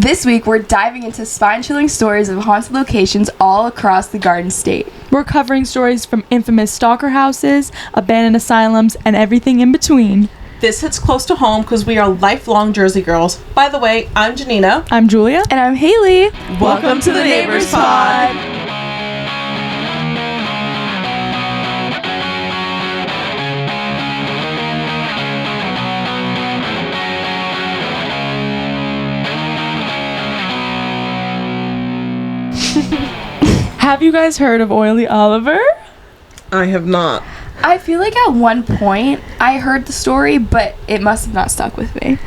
This week, we're diving into spine-chilling stories of haunted locations all across the Garden State. We're covering stories from infamous stalker houses, abandoned asylums, and everything in between. This hits close to home because we are lifelong Jersey girls. By the way, I'm Janina. I'm Julia. And I'm Haley. Welcome to the Neighbors Pod. Have you guys heard of Oily Oliver? I have not. I feel like at one point I heard the story, but it must have not stuck with me.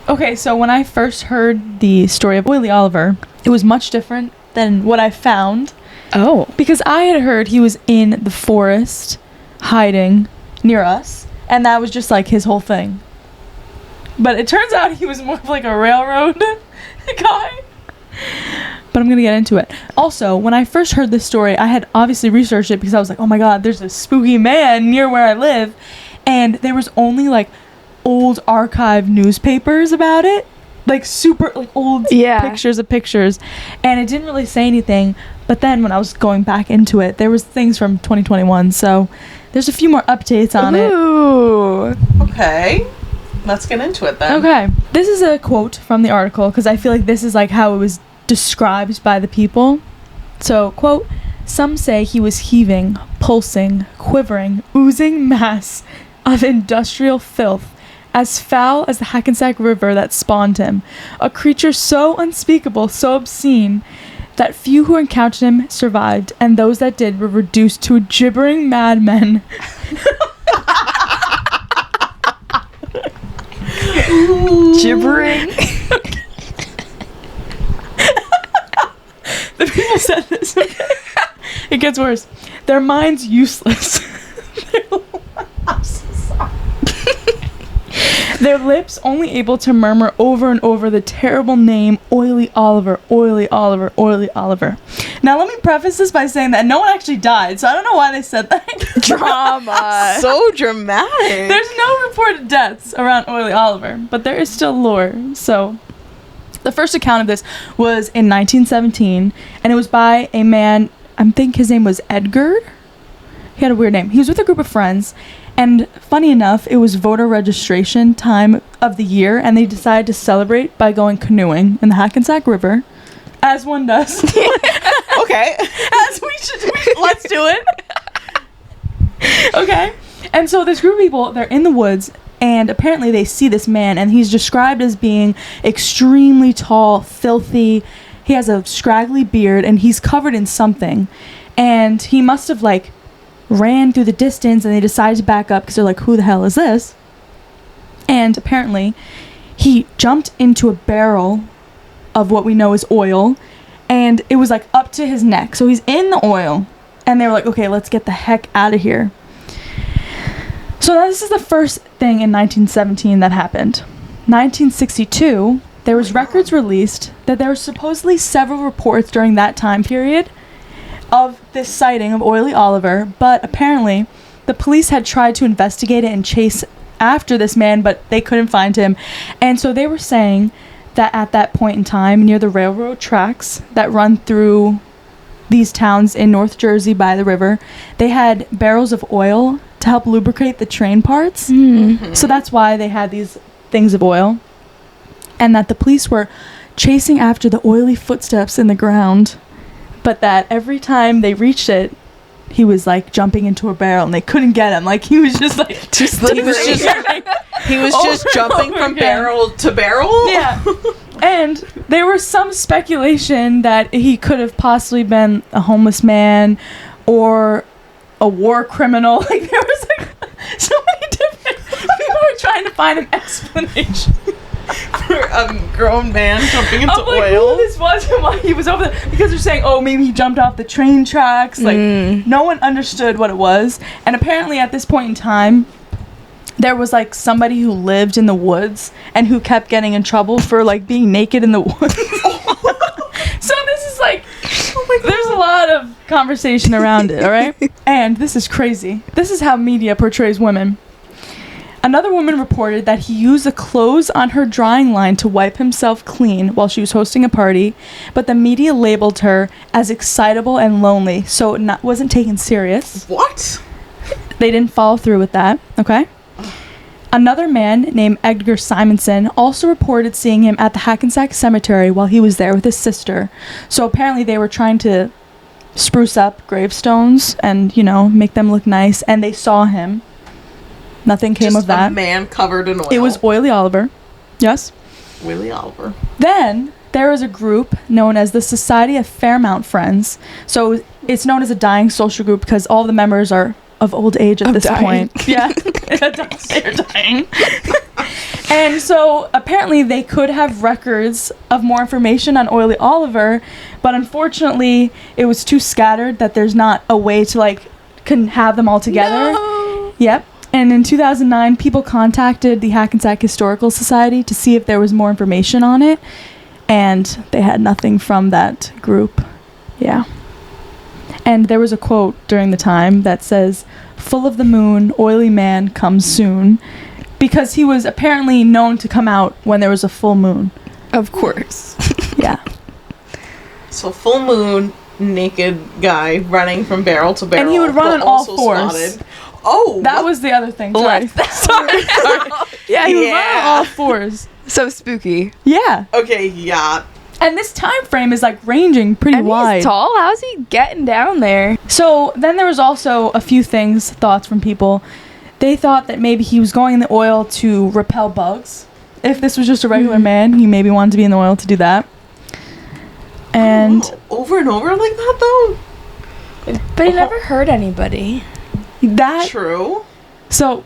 Okay, so when I first heard the story of Oily Oliver, it was much different than what I found. Oh. Because I had heard he was in the forest, hiding near us, and that was just like his whole thing. But it turns out he was more of like a railroad guy. But I'm going to get into it. Also, when I first heard this story, I had obviously researched it because I was like, oh my god, there's a spooky man near where I live. And there was only like old archive newspapers about it. Like super like old pictures of pictures. And it didn't really say anything. But then when I was going back into it, there was things from 2021. So there's a few more updates on it. Ooh. Okay. Let's get into it then. Okay. This is a quote from the article because I feel like this is like how it was described by the people. So, quote, "Some say he was heaving, pulsing, quivering, oozing mass of industrial filth, as foul as the Hackensack River that spawned him. A creature so unspeakable, so obscene, that few who encountered him survived, and those that did were reduced to gibbering madmen." Gibbering. The people said this. It gets worse. Their minds useless. I'm so sorry. Their lips only able to murmur over and over the terrible name Oily Oliver, Oily Oliver, Oily Oliver. Now let me preface this by saying that no one actually died, so I don't know why they said that. Drama. So dramatic. There's no reported deaths around Oily Oliver, but there is still lore. So the first account of this was in 1917, and it was by a man, I think his name was Edgar. He had a weird name. He was with a group of friends, and funny enough, it was voter registration time of the year, and they decided to celebrate by going canoeing in the Hackensack River, as one does. Okay. As we should, let's do it. Okay. And so this group of people, they're in the woods, and apparently they see this man, and he's described as being extremely tall, filthy. He has a scraggly beard, and he's covered in something. And he must have, like, ran through the distance, and they decided to back up because they're like, who the hell is this? And apparently he jumped into a barrel of what we know as oil, and it was, like, up to his neck. So he's in the oil, and they were like, okay, let's get the heck out of here. So this is the first thing in 1917 that happened. 1962, there was records released that there were supposedly several reports during that time period of this sighting of Oily Oliver, but apparently the police had tried to investigate it and chase after this man, but they couldn't find him. And so they were saying that at that point in time, near the railroad tracks that run through these towns in North Jersey by the river, they had barrels of oil to help lubricate the train parts. Mm-hmm. So that's why they had these things of oil. And that the police were chasing after the oily footsteps in the ground, but that every time they reached it, he was like jumping into a barrel and they couldn't get him. Like he was just like he was just jumping from barrel to barrel. Yeah. And there was some speculation that he could have possibly been a homeless man or a war criminal. Like there was like so many different people were trying to find an explanation for a grown man jumping into of, like, oil. who this was and why he was over there, because they're saying, oh, maybe he jumped off the train tracks. Like no one understood what it was. And apparently at this point in time there was like somebody who lived in the woods and who kept getting in trouble for like being naked in the woods. So this is like, there's a lot of conversation around it, all right? And this is crazy. This is how media portrays women. Another woman reported that he used the clothes on her drying line to wipe himself clean while she was hosting a party, but the media labeled her as excitable and lonely, so it wasn't taken serious. What? They didn't follow through with that, okay? Another man named Edgar Simonson also reported seeing him at the Hackensack Cemetery while he was there with his sister. So apparently they were trying to spruce up gravestones and, make them look nice, and they saw him. Nothing came of that. A man covered in oil. It was Oily Oliver. Yes? Willie Oliver. Then there is a group known as the Society of Fairmount Friends. So it's known as a dying social group because all the members are of old age at this point. Yeah. They're dying. And so apparently they could have records of more information on Oily Oliver, but unfortunately it was too scattered that there's not a way to can have them all together. No. Yep. And in 2009, people contacted the Hackensack Historical Society to see if there was more information on it, and they had nothing from that group. Yeah. And there was a quote during the time that says, "Full of the moon, oily man comes soon," because he was apparently known to come out when there was a full moon. Of course. Yeah. So full moon, naked guy running from barrel to barrel. And he would run on all also fours. spotted. Oh, That was the other thing. Sorry. Sorry. Yeah, he would run on all fours. So spooky. Yeah. Okay, yeah. And this time frame is ranging pretty And wide. he's tall. How's he getting down there? So then there was also a few thoughts from people. They thought that maybe he was going in the oil to repel bugs. If this was just a regular man, he maybe wanted to be in the oil to do that. And Over and over like that, though? But he never hurt anybody. that... True. So,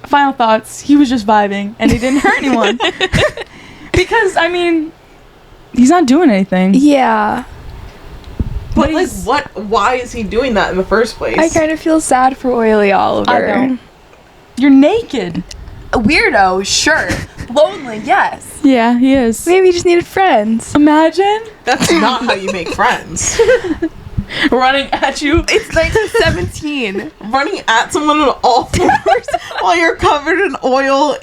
final thoughts. He was just vibing, and he didn't hurt anyone. Because, he's not doing anything. Yeah. But, why is he doing that in the first place? I kind of feel sad for Oily Oliver. I don't. You're naked. A weirdo, sure. Lonely, yes. Yeah, he is. Maybe he just needed friends. Imagine That's not how you make friends. running at you. It's 1917. Running at someone on all fours while you're covered in oil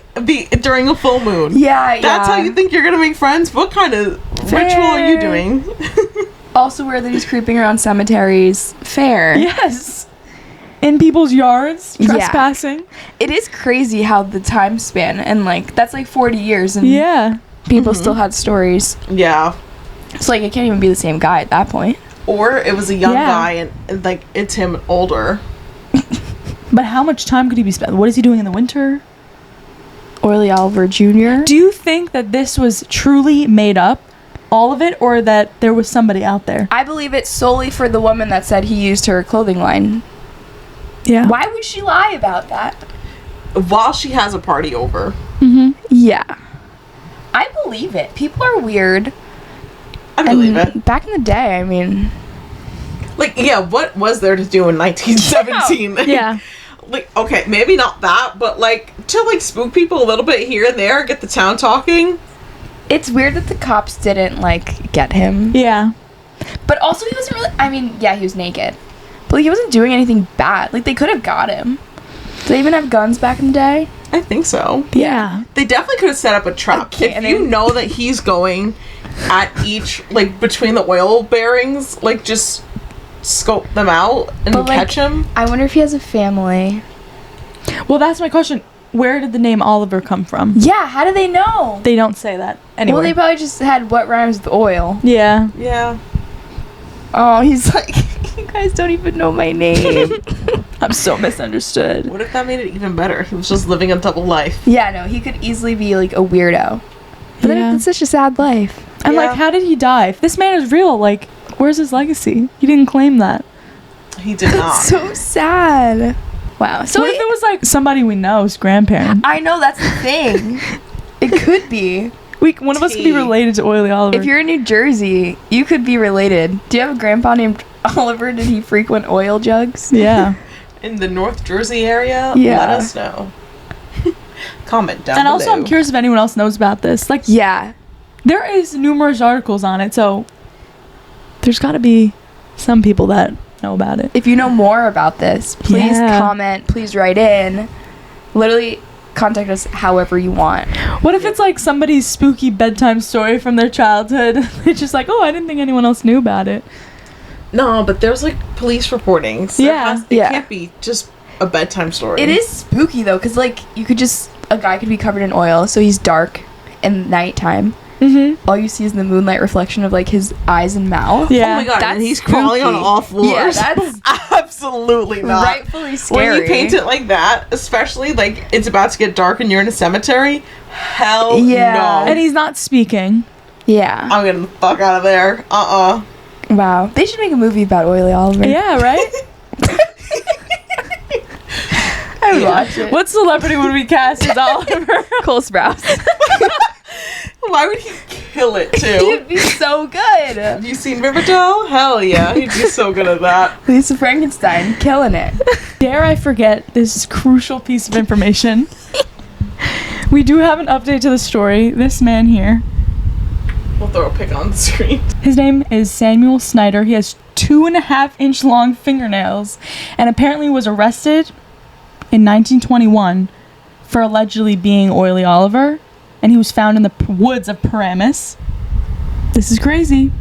during a full moon. Yeah. That's how you think you're gonna make friends? What kind of ritual are you doing? Also weird that he's creeping around cemeteries. Fair. Yes. In people's yards, Yeah. trespassing. It is crazy how the time span, and that's 40 years, and Yeah. people still had stories. Yeah. It's it can't even be the same guy at that point. Or it was a young Yeah. guy and it's him older. But how much time could he be spent? What is he doing in the winter? Oily Oliver Jr. Do you think that this was truly made up, all of it, or that there was somebody out there? I believe it's solely for the woman that said he used her clothing line. Yeah. Why would she lie about that? While she has a party over. Mm-hmm. Yeah. I believe it. People are weird. I believe it. Back in the day, What was there to do in 1917? Yeah. Okay, maybe not that, but to spook people a little bit here and there, get the town talking. it's weird that the cops didn't get him. Yeah. But also he wasn't really, yeah, he was naked. But he wasn't doing anything bad. They could have got him. Did they even have guns back in the day? I think so. Yeah. They definitely could have set up a trap. Okay, If you know that he's going at each, between the oil bearings, just scope them out and catch him. I wonder if he has a family. Well, that's my question. Where did the name Oliver come from? Yeah, how do they know? They don't say that anyway. Well, they probably just had what rhymes with oil. Yeah. Yeah. Oh, he's you guys don't even know my name. I'm so misunderstood. What if that made it even better? He was just living a double life. Yeah, no, he could easily be a weirdo. But then it's such a sad life. And Yeah. how did he die? If this man is real, where's his legacy? He didn't claim that. He did not. So sad. Wow. So What if it was somebody we know's grandparent? I know that's the thing. It could be. One of us could be related to Oily Oliver. If you're in New Jersey, you could be related. Do you have a grandpa named Oliver? Did he frequent oil jugs? Yeah. In the North Jersey area, Yeah. let us know. Comment down And below. also, I'm curious if anyone else knows about this. Yeah. There is numerous articles on it, so there's got to be some people that know about it. If you know more about this, please Yeah. comment. Please write in. Literally, contact us however you want. What if it's like somebody's spooky bedtime story from their childhood? It's just like, oh, I didn't think anyone else knew about it. No, but there's like police reportings. Yeah. It can't be just a bedtime story. It is spooky though, because like a guy could be covered in oil, so he's dark in nighttime. Mm-hmm. All you see is the moonlight reflection of like his eyes and mouth. Yeah. Oh my god, That's and he's crawling on spooky. all floors. Yeah, that's absolutely not. rightfully scary. When you paint it like that, especially like it's about to get dark and you're in a cemetery, hell Yeah. no. And he's not speaking. Yeah. I'm getting the fuck out of there. Wow. They should make a movie about Oily Oliver. Yeah, right? I would watch it. What celebrity would we cast as Oliver? Cole Sprouse. Why would he kill it too? He'd be so good. Have you seen Riverdale? Hell yeah, he'd be so good at that. Lisa Frankenstein, killing it. Dare I forget this crucial piece of information? We do have an update to the story. This man here, We'll throw a pic on the screen. his name is Samuel Snyder. He has 2.5-inch long fingernails and apparently was arrested in 1921 for allegedly being Oily Oliver. And he was found in the woods of Paramus. This is crazy.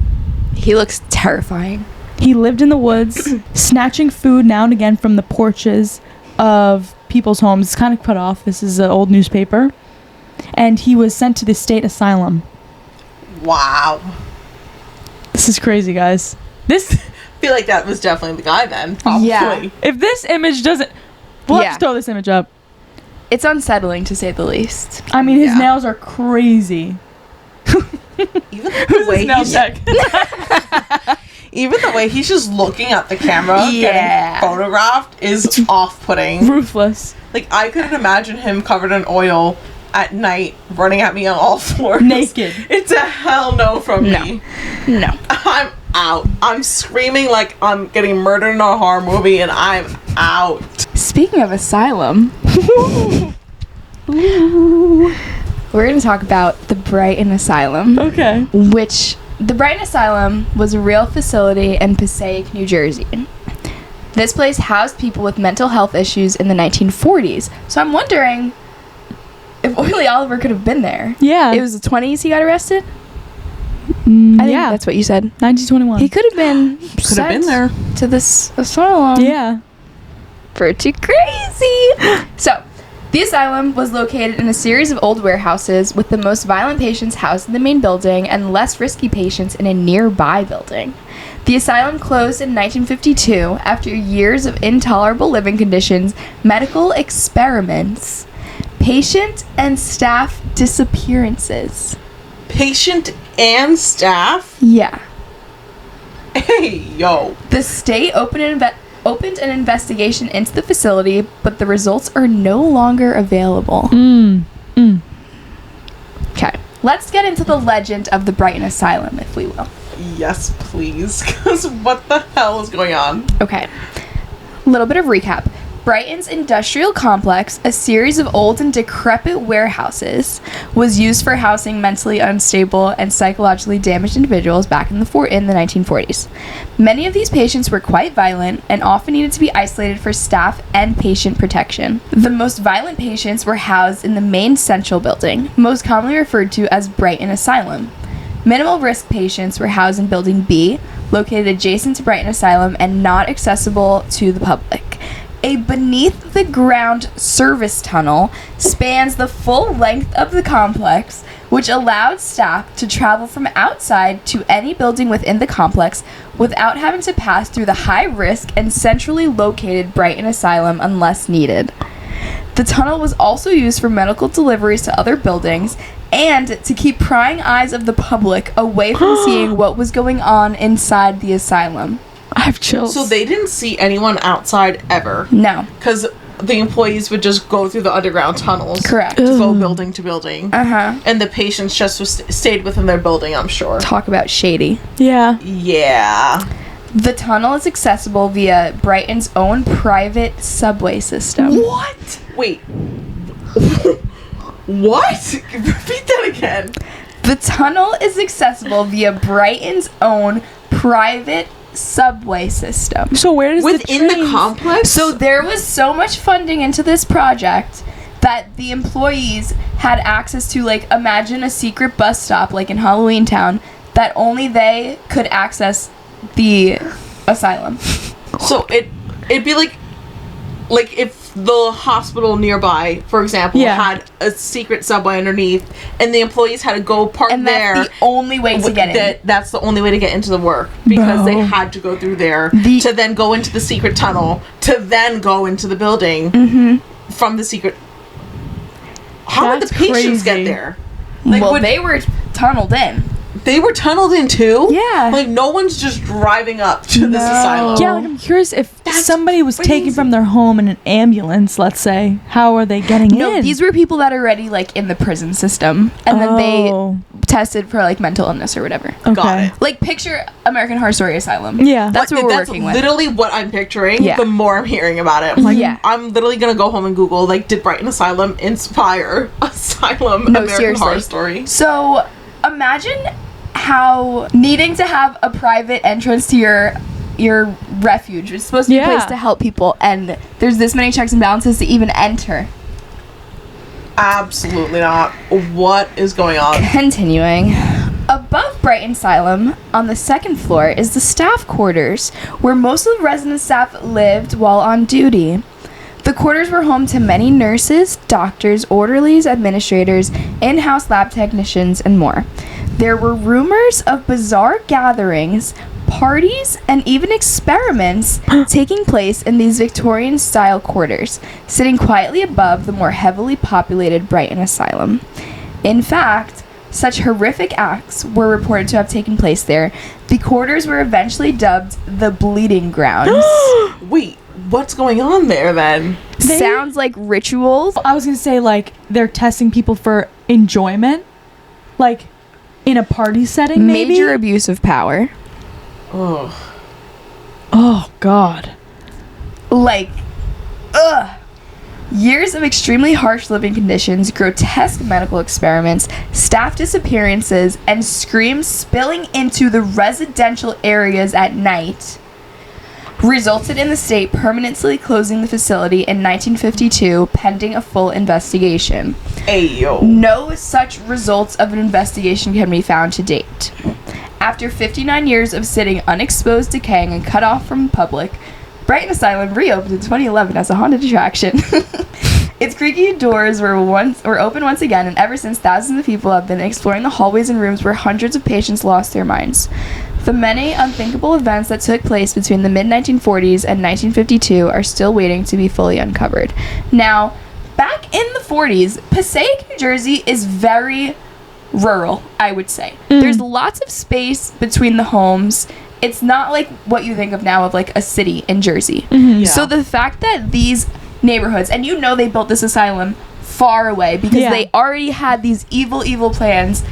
He looks terrifying. He lived in the woods, snatching food now and again from the porches of people's homes. It's kind of cut off. This is an old newspaper. And he was sent to the state asylum. Wow. This is crazy, guys. This, I feel like that was definitely the guy then. Probably. Yeah. if this image doesn't, we'll have Yeah. to throw this image up. It's unsettling to say the least. I mean, his Yeah. nails are crazy. Even Who's the way his nail he's tech? even the way he's just looking at the camera Yeah. getting photographed is off-putting. Ruthless. Like I couldn't imagine him covered in oil at night running at me on all fours. Naked. It's a hell no from No. me. No. I'm out. I'm screaming like I'm getting murdered in a horror movie and I'm out. Speaking of asylum, we're going to talk about the Brighton Asylum, Okay. which the Brighton Asylum was a real facility in Passaic, New Jersey. This place housed people with mental health issues in the 1940s. So I'm wondering if Oily Oliver could have been there. Yeah. It was the 20s he got arrested? Mm, I think yeah. that's what you said. 1921. He could have been Could have sent been there. to this asylum. Yeah. Pretty crazy. So, the asylum was located in a series of old warehouses with the most violent patients housed in the main building and less risky patients in a nearby building. The asylum closed in 1952 after years of intolerable living conditions, medical experiments, patient and staff disappearances. Patient and staff? Yeah. Hey, yo. The state opened an investigation into the facility, but the results are no longer available. Okay, let's get into the legend of the Brighton Asylum, if we will. Yes, please. Because what the hell is going on? Okay, a little bit of recap. Brighton's industrial complex, a series of old and decrepit warehouses, was used for housing mentally unstable and psychologically damaged individuals back in the 1940s. Many of these patients were quite violent and often needed to be isolated for staff and patient protection. The most violent patients were housed in the main central building, most commonly referred to as Brighton Asylum. Minimal risk patients were housed in Building B, located adjacent to Brighton Asylum and not accessible to the public. A beneath-the-ground service tunnel spans the full length of the complex, which allowed staff to travel from outside to any building within the complex without having to pass through the high-risk and centrally located Brighton Asylum unless needed. The tunnel was also used for medical deliveries to other buildings and to keep prying eyes of the public away from seeing what was going on inside the asylum. I have chills. So they didn't see anyone outside ever. No. Because the employees would just go through the underground tunnels. Correct. To go building to building. Uh-huh. And the patients just stayed within their building, I'm sure. Talk about shady. Yeah. Yeah. The tunnel is accessible via Brighton's own private subway system. What? Wait. What? Repeat that again. The tunnel is accessible via Brighton's own private subway system. So where does Within the trains- complex? So there was so much funding into this project that the employees had access to, like, imagine a secret bus stop, like in Halloween Town, that only they could access the asylum. So it'd be like if the hospital nearby, for example, had a secret subway underneath, and the employees had to go park and there. That's the only way to get in. That's the only way to get into the work, because they had to go through there to then go into the secret tunnel to then go into the building from the secret. How did the patients get there? Like, well, they were tunneled in. They were tunneled in too? Yeah. Like, no one's just driving up to this asylum. Yeah, like, I'm curious if somebody was taken from their home in an ambulance, let's say. How are they getting in? No, these were people that are already, like, in the prison system. And then they tested for, like, mental illness or whatever. Okay. Got it. Like, picture American Horror Story Asylum. Yeah. That's what we're working with. That's literally what I'm picturing. Yeah. The more I'm hearing about it. I'm like, Yeah. I'm literally going to go home and Google, like, did Brighton Asylum inspire Asylum American Horror Story? So, imagine how needing to have a private entrance to your refuge. It's supposed to be a place to help people, and there's this many checks and balances to even enter. Absolutely not. What is going on? Continuing. Above Brighton Asylum, on the second floor, is the staff quarters, where most of the resident staff lived while on duty. The quarters were home to many nurses, doctors, orderlies, administrators, in-house lab technicians, and more. There were rumors of bizarre gatherings, parties, and even experiments taking place in these Victorian-style quarters, sitting quietly above the more heavily populated Brighton Asylum. In fact, such horrific acts were reported to have taken place there. The quarters were eventually dubbed the Bleeding Grounds. Wait, what's going on there then? Sounds like rituals. I was going to say, like, they're testing people for enjoyment. Like, in a party setting, maybe? Major abuse of power. Ugh. Oh, God. Like, ugh. Years of extremely harsh living conditions, grotesque medical experiments, staff disappearances, and screams spilling into the residential areas at night resulted in the state permanently closing the facility in 1952, pending a full investigation. Ayo. No such results of an investigation can be found to date. After 59 years of sitting unexposed, decaying, and cut off from the public, Brighton Asylum reopened in 2011 as a haunted attraction. Its creaky doors were open once again, and ever since, thousands of people have been exploring the hallways and rooms where hundreds of patients lost their minds. The many unthinkable events that took place between the mid-1940s and 1952 are still waiting to be fully uncovered. Now, back in the 40s, Passaic, New Jersey is very rural, I would say. There's lots of space between the homes. It's not like what you think of now of like a city in Jersey. Yeah. So the fact that these neighborhoods, and you know they built this asylum far away because they already had these evil plans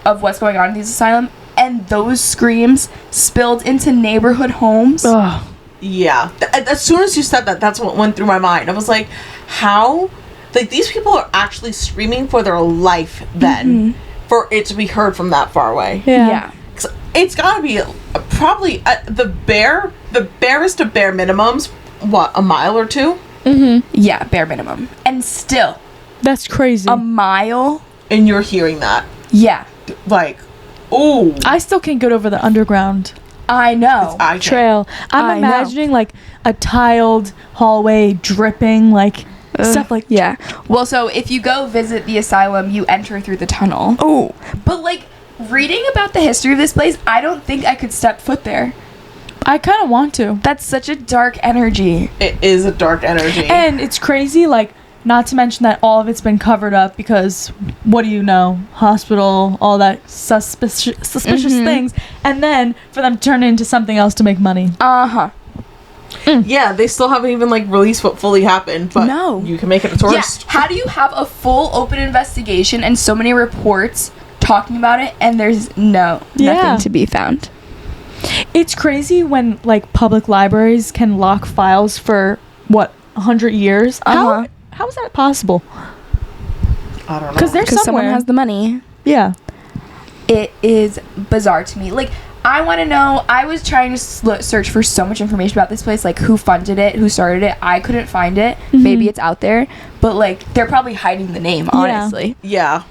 of what's going on in these asylum, and those screams spilled into neighborhood homes. Ugh. Yeah. As soon as you said that, that's what went through my mind. I was like, how? Like, these people are actually screaming for their life then for it to be heard from that far away. Yeah. It's gotta be probably the barest of bare minimums, what, a mile or two? Yeah, bare minimum. And still, That's crazy. a mile. And you're hearing that. Yeah. Like, ooh. I still can't get over the underground I know. I can't. trail. I'm I know. imagining, like, a tiled hallway dripping, like, stuff like... Yeah. Well, so if you go visit the asylum, you enter through the tunnel. Oh. But, like, reading about the history of this place, I don't think I could step foot there. I kind of want to. That's such a dark energy. It is a dark energy. And it's crazy, like, not to mention that all of it's been covered up because, what do you know? Hospital, all that suspicious things. And then for them to turn it into something else to make money. Uh-huh. Yeah, they still haven't even, like, released what fully happened, but No. you can make it a tourist. Yeah. How do you have a full open investigation and so many reports talking about it and there's nothing to be found? It's crazy when, like, public libraries can lock files for, what, 100 years? How is that possible? I don't know. Because there's Because somewhere. someone has the money. Yeah. It is bizarre to me. Like, I want to know. I was trying to search for so much information about this place, like who funded it, who started it. I couldn't find it. Maybe it's out there, but like they're probably hiding the name, honestly. Yeah.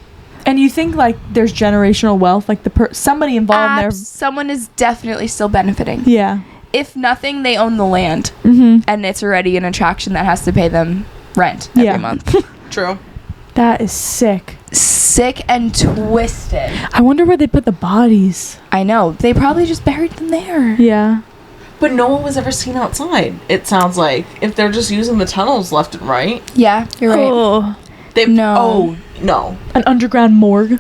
And you think like there's generational wealth, like somebody involved there. Someone is definitely still benefiting. Yeah. If nothing, they own the land, and it's already an attraction that has to pay them rent every month. True. That is sick. Sick and twisted. I wonder where they put the bodies. I know. They probably just buried them there. Yeah. But no one was ever seen outside, it sounds like. If they're just using the tunnels left and right. Yeah, you're right. Oh. No. An underground morgue.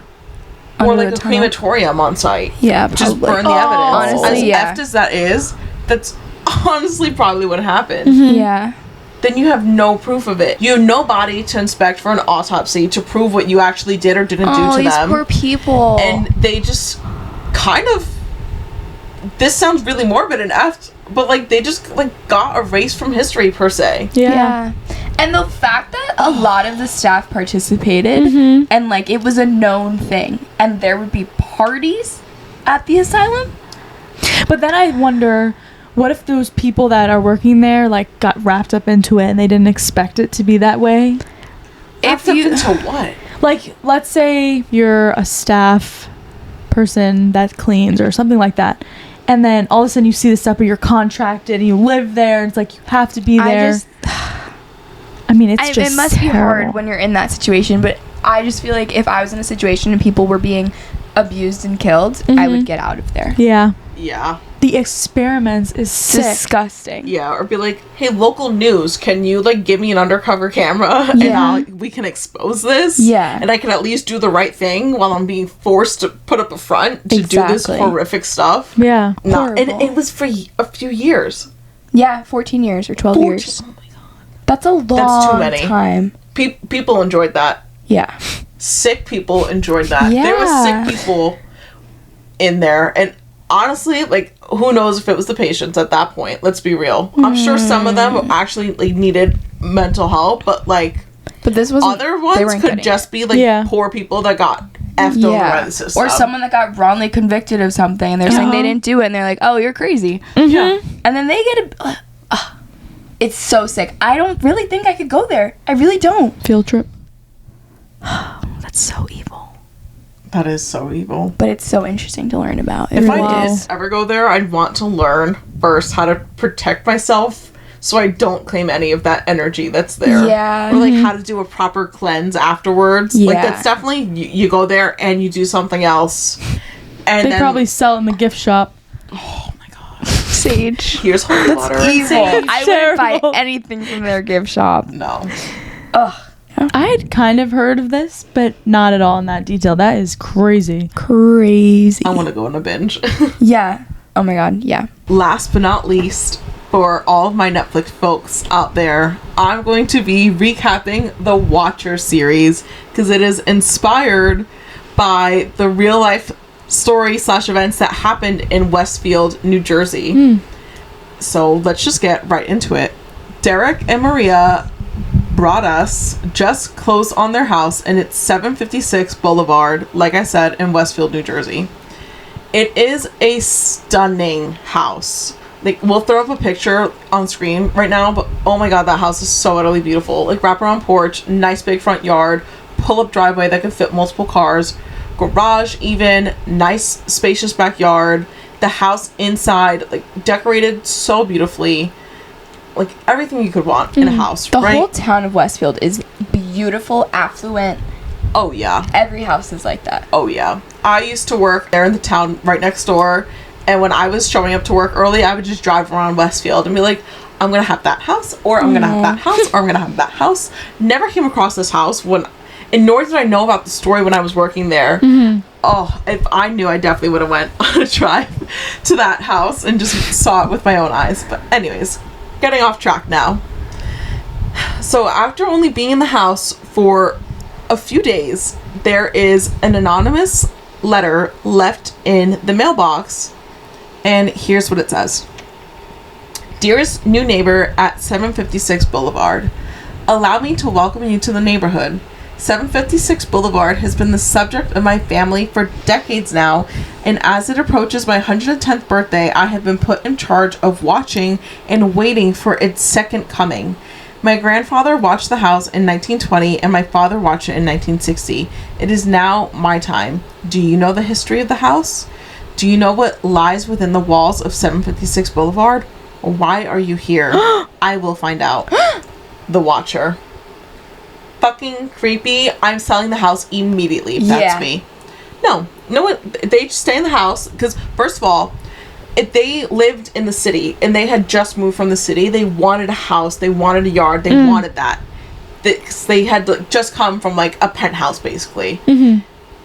Or like a crematorium on site. Yeah, probably. Just burn the evidence. Honestly, as effed as that is, that's honestly probably what happened. Yeah. Then you have no proof of it. You have no body to inspect for an autopsy to prove what you actually did or didn't do to them. These poor people. And they just kind of... This sounds really morbid and effed, but like they just like got erased from history per se. Yeah. And the fact that a lot of the staff participated and like it was a known thing and there would be parties at the asylum. But then I wonder, what if those people that are working there like got wrapped up into it and they didn't expect it to be that way? Wrapped up into what? Like, let's say you're a staff person that cleans or something like that. And then all of a sudden you see this stuff, but you're contracted and you live there and it's like you have to be there. I mean, it's just it must terrible. be hard when you're in that situation, but I just feel like if I was in a situation and people were being abused and killed, I would get out of there. Yeah. Yeah. The experiments is sick. Disgusting. Yeah, or be like, hey, local news, can you like give me an undercover camera and we can expose this? Yeah. And I can at least do the right thing while I'm being forced to put up a front to do this horrific stuff. Yeah. No, and it was for a few years. Yeah, 14 years or 12 years. Oh my god. That's a long That's too many. time. People enjoyed that. Yeah. Sick people enjoyed that. Yeah. There was sick people in there, and honestly, like, who knows if it was the patients at that point. Let's be real. I'm sure some of them actually like needed mental help, but this was other ones could just be like poor people that got effed over by the system, or someone that got wrongly convicted of something and they're saying they didn't do it and they're like, oh, you're crazy. Yeah. And then they get it's so sick. I don't really think I could go there. I really don't. Field trip. That's so evil. That is so evil. But it's so interesting to learn about. If I did ever go there, I'd want to learn first how to protect myself so I don't claim any of that energy that's there. Yeah. Or like how to do a proper cleanse afterwards. Yeah. Like that's definitely, you go there and you do something else. And they probably sell it in the gift shop. Oh my god. Sage. Here's holy water. Evil. I wouldn't buy anything from their gift shop. No. Ugh. I had kind of heard of this, but not at all in that detail. That is crazy. Crazy. I want to go on a binge. Yeah. Oh my god. Yeah. Last but not least, for all of my Netflix folks out there, I'm going to be recapping the Watcher series because it is inspired by the real life story / events that happened in Westfield, New Jersey. So let's just get right into it. Derek and Maria brought us just closed on their house, and it's 756 Boulevard, like I said, in Westfield, New Jersey. It is a stunning house. Like, we'll throw up a picture on screen right now, but oh my god, that house is so utterly beautiful. Like, wraparound porch, nice big front yard, pull-up driveway that can fit multiple cars, garage even, nice spacious backyard. The house inside, like, decorated so beautifully. Like, everything you could want in a house, the right? whole town of Westfield is beautiful, affluent. Oh, yeah. Every house is like that. Oh, yeah. I used to work there in the town right next door, and when I was showing up to work early, I would just drive around Westfield and be like, I'm going to have that house, or I'm going to have that house, or I'm going to have that house. Never came across this house and nor did I know about the story when I was working there. Oh, if I knew, I definitely would have went on a drive to that house and just saw it with my own eyes. But anyways, getting off track now. So after only being in the house for a few days, there is an anonymous letter left in the mailbox, and here's what it says. Dearest new neighbor at 756 Boulevard, allow me to welcome you to the neighborhood. 756 Boulevard has been the subject of my family for decades now, and as it approaches my 110th birthday, I have been put in charge of watching and waiting for its second coming. My grandfather watched the house in 1920, and my father watched it in 1960. It is now my time. Do you know the history of the house? Do you know what lies within the walls of 756 Boulevard? Why are you here? I will find out. The Watcher. Fucking creepy. I'm selling the house immediately if that's me. No. You know what? They just stay in the house because, first of all, if they lived in the city and they had just moved from the city, they wanted a house, they wanted a yard, they wanted that. They had just come from like a penthouse basically.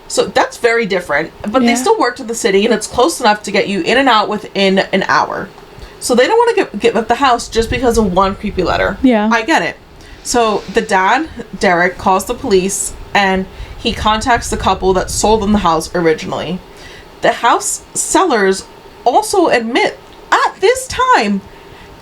So that's very different. But they still worked in the city and it's close enough to get you in and out within an hour. So they don't want to get at the house just because of one creepy letter. Yeah. I get it. So the dad, Derek, calls the police and he contacts the couple that sold them the house originally. The house sellers also admit at this time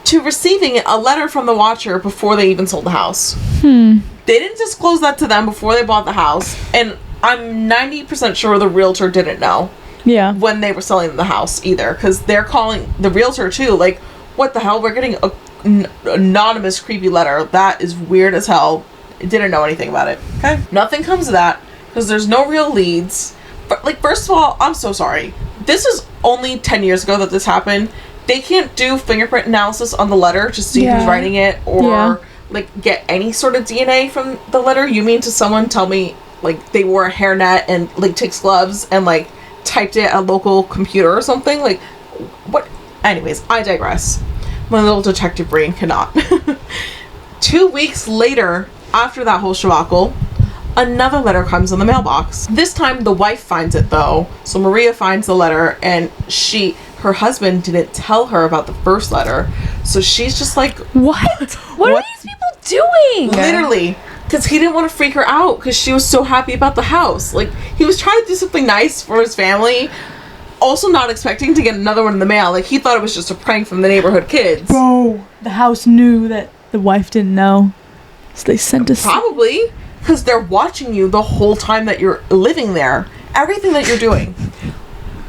to receiving a letter from the Watcher before they even sold the house. They didn't disclose that to them before they bought the house, and I'm 90% sure the realtor didn't know when they were selling the house either, because they're calling the realtor too, like, what the hell, we're getting a anonymous creepy letter. That is weird as hell. Didn't know anything about it. Okay, nothing comes of that because there's no real leads. But like, first of all, I'm so sorry, this is only 10 years ago that this happened. They can't do fingerprint analysis on the letter to see who's writing it, or like get any sort of DNA from the letter. You mean to someone tell me like they wore a hairnet and latex gloves and like typed it at a local computer or something? Like, what? Anyways, I digress. My little detective brain cannot. 2 weeks later, after that whole shebacle, another letter comes in the mailbox. This time the wife finds it though. So Maria finds the letter, and her husband didn't tell her about the first letter. So she's just like, what? What are these people doing? Literally. Because he didn't want to freak her out because she was so happy about the house. Like, he was trying to do something nice for his family, also not expecting to get another one in the mail. Like, he thought it was just a prank from the neighborhood kids. Bro, the house knew that the wife didn't know. So they sent us. Probably. Because they're watching you the whole time that you're living there. Everything that you're doing.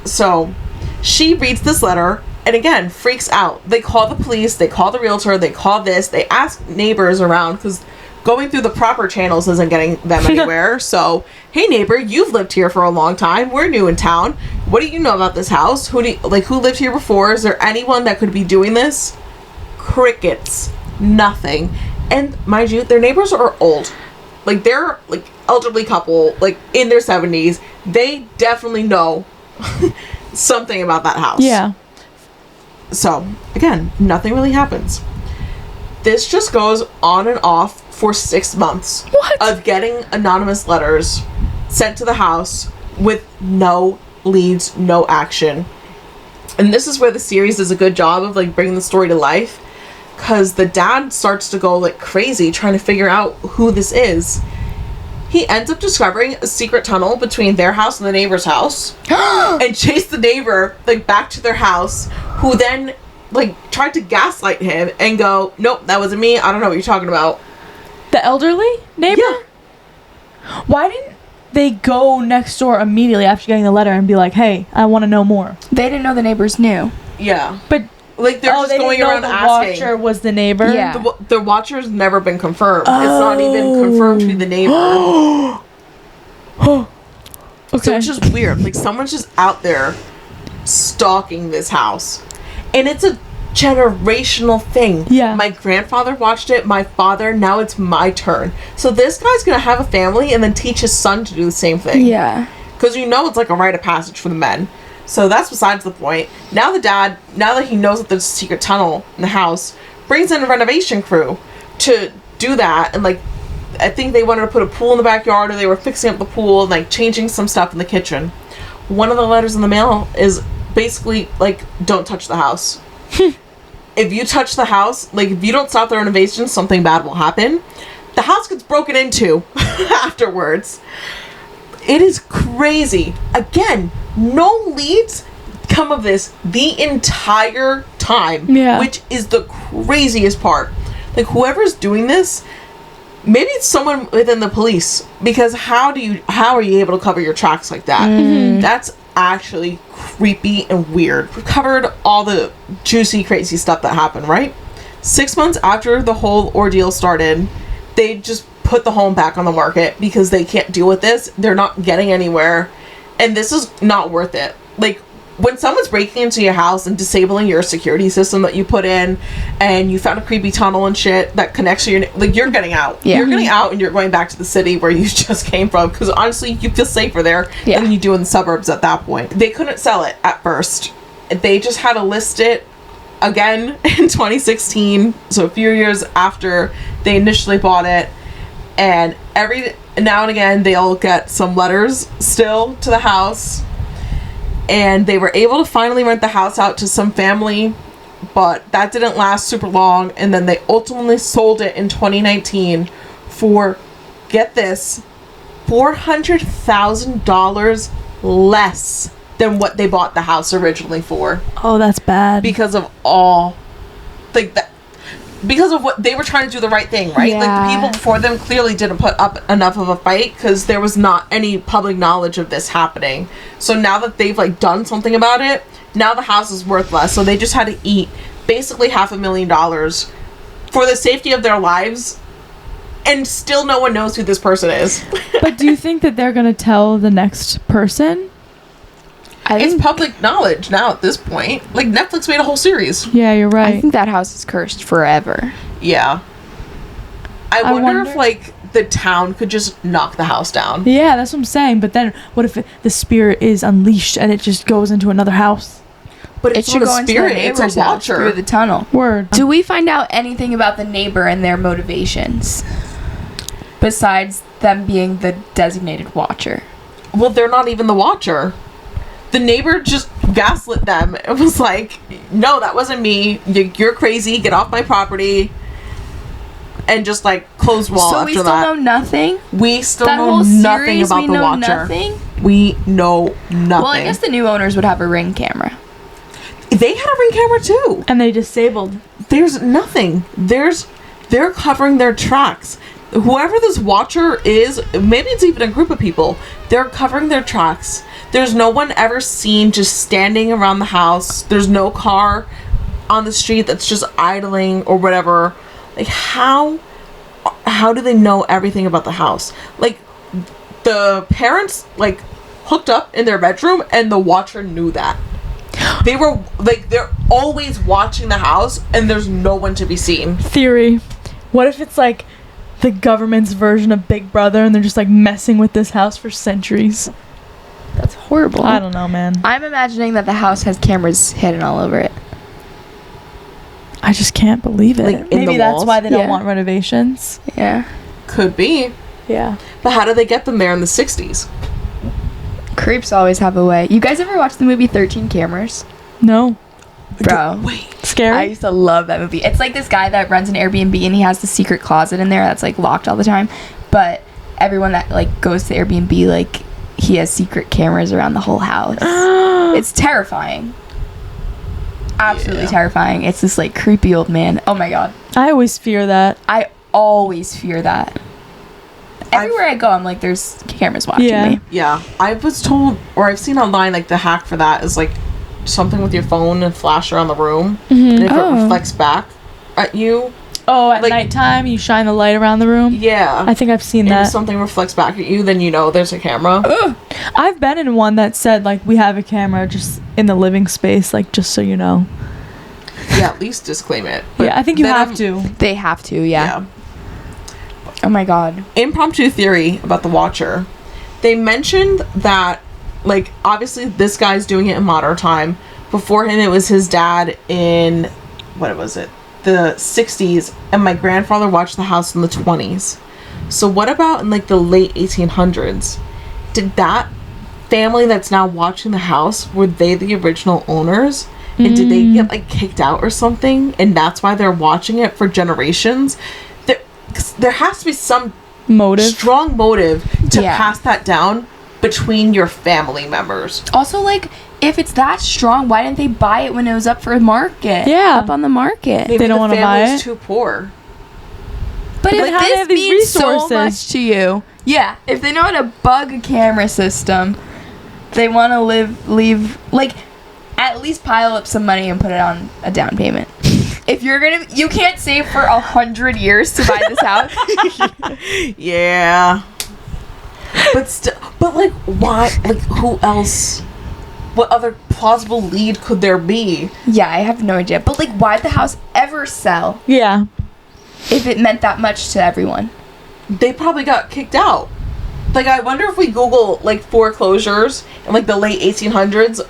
So, she reads this letter and again freaks out. They call the police, they call the realtor, they call this, they ask neighbors around because going through the proper channels isn't getting them anywhere. So, hey neighbor, you've lived here for a long time. We're new in town. What do you know about this house? Who lived here before? Is there anyone that could be doing this? Crickets. Nothing. And mind you, their neighbors are old. Like, they're like elderly couple, like in their 70s. They definitely know something about that house. Yeah. So, again, nothing really happens. This just goes on and off for 6 months. What? Of getting anonymous letters sent to the house with no leads, no action. And this is where the series does a good job of like bringing the story to life, because the dad starts to go like crazy trying to figure out who this is. He ends up discovering a secret tunnel between their house and the neighbor's house and chased the neighbor like back to their house, who then like tried to gaslight him and go, nope, that wasn't me, I don't know what you're talking about. The elderly neighbor? Yeah. Why didn't they go next door immediately after getting the letter and be like, hey, I want to know more? They didn't know the neighbors knew. Yeah. But like they're just they going didn't know around the asking. Watcher was the neighbor? Yeah. The Watcher's never been confirmed. It's not even confirmed to be the neighbor. Okay. So it's just weird. Like, someone's just out there stalking this house. And it's a generational thing. Yeah. My grandfather watched it, my father, now it's my turn. So this guy's gonna have a family and then teach his son to do the same thing. Yeah. Because it's like a rite of passage for the men. So that's besides the point. Now the dad, now that he knows that there's a secret tunnel in the house, brings in a renovation crew to do that. And like, I think they wanted to put a pool in the backyard, or they were fixing up the pool and like changing some stuff in the kitchen. One of the letters in the mail is basically like, don't touch the house. If you touch the house, like if you don't stop the renovation, something bad will happen. The house gets broken into afterwards. It is crazy. Again, no leads come of this the entire time. Yeah. Which is the craziest part. Like, whoever's doing this, maybe it's someone within the police, because how are you able to cover your tracks like that? That's actually creepy and weird. We've covered all the juicy, crazy stuff that happened, right? 6 months after the whole ordeal started, they just put the home back on the market because they can't deal with this. They're not getting anywhere, and this is not worth it. Like, when someone's breaking into your house and disabling your security system that you put in, and you found a creepy tunnel and shit that connects to your, like, you're getting out. You're getting out, and you're going back to the city where you just came from, because honestly, you feel safer there than you do in the suburbs at that point. They couldn't sell it at first. They just had to list it again in 2016, so a few years after they initially bought it, and every now and again they'll get some letters still to the house. And they were able to finally rent the house out to some family, but that didn't last super long. And then they ultimately sold it in 2019 for, get this, $400,000 less than what they bought the house originally for. Oh, that's bad. Because of all, like, that. Because of what they were trying to do the right thing, right? Like, the people before them clearly didn't put up enough of a fight because there was not any public knowledge of this happening. So now that they've, like, done something about it, now the house is worth less. So they just had to eat basically $500,000 for the safety of their lives, and still no one knows who this person is. But do you think that they're gonna tell the next person? It's public knowledge now at this point. Like, Netflix made a whole series. Yeah, you're right. I think that house is cursed forever. Yeah. I wonder if, like, the town could just knock the house down. Yeah, that's what I'm saying. But then, what if the spirit is unleashed and it just goes into another house? But it's not a spirit, it's a watcher. Through the tunnel. Word. Do we find out anything about the neighbor and their motivations? Besides them being the designated watcher. Well, they're not even the watcher. The neighbor just gaslit them. It was like, no, that wasn't me. You're crazy. Get off my property. And just, like, closed wall after that. So we still know nothing? We still know nothing about the watcher. Nothing? We know nothing. Well, I guess the new owners would have a Ring camera. They had a Ring camera, too. And they disabled. There's nothing. They're covering their tracks. Whoever this watcher is, maybe it's even a group of people, they're covering their tracks. There's no one ever seen just standing around the house. There's no car on the street that's just idling or whatever. Like, how do they know everything about the house? Like, the parents, like, hooked up in their bedroom, and the watcher knew that. They were, like, they're always watching the house, and there's no one to be seen. Theory. What if it's, like, the government's version of Big Brother, and they're just, like, messing with this house for centuries? That's horrible. I don't know, man. I'm imagining that the house has cameras hidden all over it. I just can't believe it. Like, Maybe that's why they don't want renovations. Yeah. Could be. Yeah. But how did they get them there in the 60s? Creeps always have a way. You guys ever watch the movie 13 Cameras? No. Bro. Wait. Scary? I used to love that movie. It's like this guy that runs an Airbnb, and he has the secret closet in there that's, like, locked all the time. But everyone that, like, goes to Airbnb, like, he has secret cameras around the whole house. It's terrifying. Absolutely terrifying. It's this, like, creepy old man. Oh my god. I always fear that. I always fear that. Everywhere I go, I'm like, there's cameras watching me. Yeah. I was told, or I've seen online, like, the hack for that is, like, something with your phone and flash around the room. And if it reflects back at you. Oh, at, like, nighttime, you shine the light around the room? Yeah. I think I've seen and that. if something reflects back at you, then you know there's a camera. I've been in one that said, like, we have a camera just in the living space, like, just so you know. Yeah, at least disclaim it. But yeah, I think you have to. They have to, yeah. Oh my god. Impromptu theory about the watcher. They mentioned that, like, obviously this guy's doing it in modern time. Before him, it was his dad in, what was it? The 60s, and my grandfather watched the house in the 20s. So what about in, like, the late 1800s? Did that family that's now watching the house, were they the original owners? And did they get, like, kicked out or something? And that's why they're watching it for generations? There has to be some strong motive to pass that down between your family members. Also, like, if it's that strong, why didn't they buy it when it was up for market? Yeah. Up on the market. Maybe they don't want to buy it. Too poor. But Like, if how do they this have these means so resources? much to you, yeah, if they know how to bug a camera system, they want to leave, like, at least pile up some money and put it on a down payment. If you can't save for 100 years to buy this house. Yeah. But like, why? Like, who else? What other plausible lead could there be? Yeah, I have no idea. But, like, why'd the house ever sell Yeah. if it meant that much to everyone? They probably got kicked out. Like, I wonder if we Google, like, foreclosures in, like, the late 1800s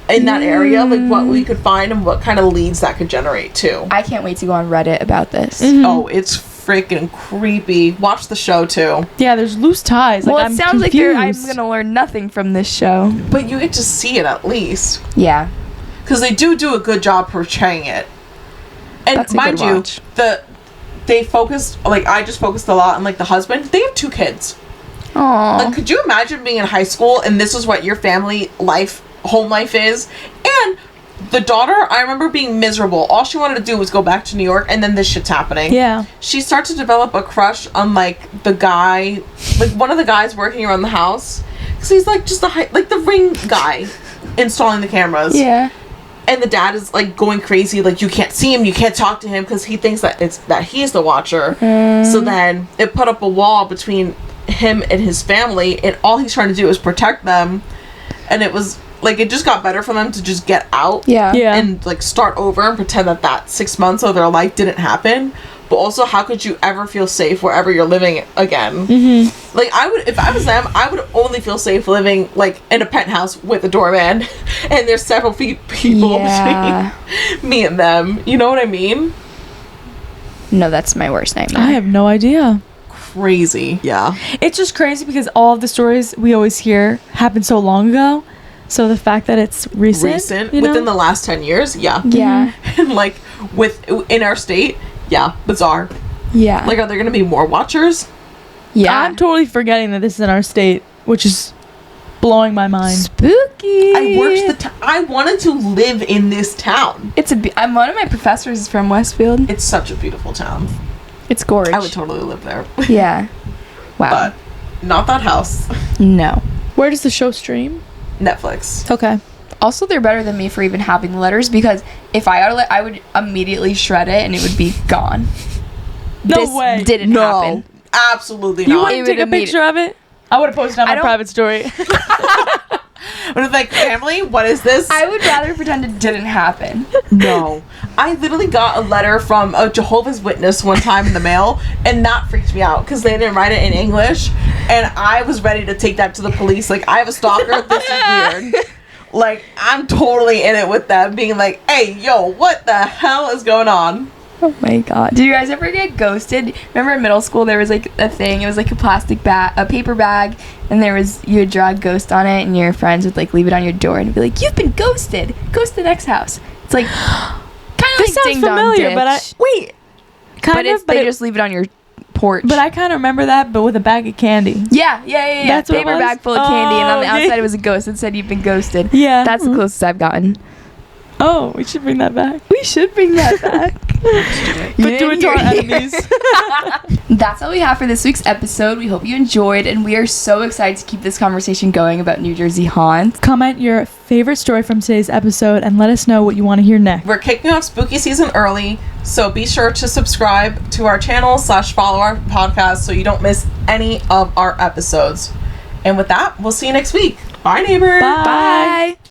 in that area, like, what we could find and what kind of leads that could generate, too. I can't wait to go on Reddit about this. Mhm. Oh, it's freaking creepy. Watch the show, too. Yeah, there's loose ties. Well, Like, it I'm sounds confused. like I'm going to learn nothing from this show. But you get to see it at least. Yeah. Because they do a good job portraying it. And That's a mind good you, watch. they focused, like, I just focused a lot on, like, the husband. They have 2 kids. Aww. Like, could you imagine being in high school and this is what your home life is? And the daughter, I remember being miserable. All she wanted to do was go back to New York, and then this shit's happening. Yeah. She starts to develop a crush on, like, the guy, like, one of the guys working around the house. Because he's, like, just the ring guy installing the cameras. Yeah. And the dad is, like, going crazy, like, you can't see him, you can't talk to him, because he thinks that he's the watcher. So then it put up a wall between him and his family, and all he's trying to do is protect them. And it was, like, it just got better for them to just get out. Yeah. Yeah. And, like, start over and pretend that 6 months of their life didn't happen. But also, how could you ever feel safe wherever you're living again? Mm-hmm. Like, if I was them, I would only feel safe living, like, in a penthouse with a doorman. And there's several people Yeah. between me and them. You know what I mean? No, that's my worst nightmare. I have no idea. Crazy. Yeah. It's just crazy because all of the stories we always hear happened so long ago. So the fact that it's recent, you know? Within the last 10 years, yeah. Yeah. And, like, in our state, yeah, bizarre. Yeah. Like, are there going to be more watchers? yeah. I'm totally forgetting that this is in our state, which is blowing my mind. Spooky. I wanted to live in this town. I'm one of my professors is from Westfield. It's such a beautiful town. It's gorgeous. I would totally live there. Yeah. Wow. But not that house. No. Where does the show stream? Netflix. Okay. Also, they're better than me for even having the letters because if I got I would immediately shred it and it would be gone. No This way. didn't happen. Absolutely You not. wouldn't take a picture of it? I would have posted on I my don't- private story. But it's like, family, what is this? I would rather pretend it didn't happen. No. I literally got a letter from a Jehovah's Witness one time in the mail, and that freaked me out because they didn't write it in English, and I was ready to take that to the police. Like, I have a stalker. This is weird. Like, I'm totally in it with them, being like, hey, yo, what the hell is going on? Oh my god. Did you guys ever get ghosted? Remember in middle school there was like a thing, it was like a plastic bag, a paper bag, and you would draw a ghost on it and your friends would like leave it on your door and be like, you've been ghosted. Go to the next house. It's like kind of This like sounds Ding Dong familiar, Ditch. but wait. They just leave it on your porch. But I kind of remember that, but with a bag of candy. yeah. That's what it Paper was? bag full of candy, and on the Oh, yeah. outside it was a ghost that said you've been ghosted. Yeah. That's the closest I've gotten. Oh, we should bring that back. We should bring that back. But do it to our enemies. That's all we have for this week's episode. We hope you enjoyed, and we are so excited to keep this conversation going about New Jersey haunts. Comment your favorite story from today's episode and let us know what you want to hear next. We're kicking off spooky season early, so be sure to subscribe to our channel / follow our podcast so you don't miss any of our episodes. And with that, we'll see you next week. Bye, neighbor. Bye. Bye.